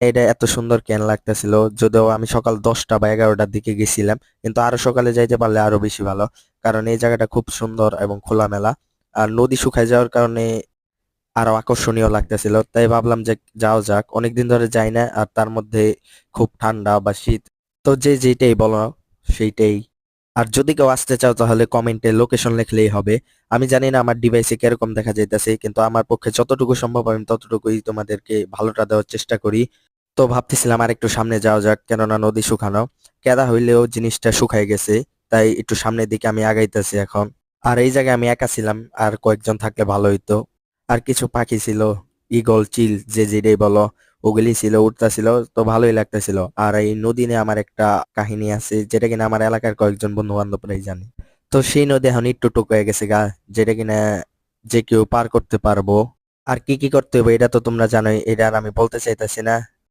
এটা এত সুন্দর কেন লাগতেছিল, যদিও আমি সকাল 10টা বা 11টার দিকে গেছিলাম, কিন্তু আরো সকালে যাইতে পারলে আরো বেশি ভালো। কারণ এই জায়গাটা খুব সুন্দর এবং খোলামেলা, আর নদী শুকায় যাওয়ার কারণে আরো আকর্ষণীয় লাগতেছিল। তাই ভাবলাম যে যাও যাক, অনেকদিন ধরে যাই না, আর তার মধ্যে খুব ঠান্ডা বা শীত, তো যে যেটাই বলো সেইটাই। আর যদি কেউ আসতে চাও তাহলে কমেন্টে লোকেশন লিখলেই হবে। আমি জানি না আমার ডিভাইসে কিরকম দেখা যাইতেছে, কিন্তু আমার পক্ষে যতটুকু সম্ভব আমি ততটুকুই তোমাদেরকে ভালোটা দেওয়ার চেষ্টা করি। তো ভাবতেছিলাম আর একটু সামনে যাওয়া যাক, কেননা নদী শুকানো, কেদা হইলেও জিনিসটা শুকায় গেছে। তাই একটু সামনের দিকে আমি আগাইতেছি এখন। আর এই জায়গায় আমি একা ছিলাম, আর কয়েকজন থাকলে ভালো হইতো। আর কিছু পাখি ছিল, ঈগল, চিল, যে যেটাই বলো, ওগুলি ছিল, উঠতেছিল, তো ভালোই লাগতেছিল। আর এই নদী নিয়ে আমার একটা কাহিনী আছে, যেটা কিনা আমার এলাকার কয়েকজন বন্ধু বান্ধবরাই জানে। তো সেই নদী এখন একটু টুক হয়ে গেছে গা, যেটা কিনা যে কেউ পার করতে পারবো। আর কি কি করতে হবে এটা তো তোমরা জানোই, এটা আর আমি বলতে চাইতেছি না।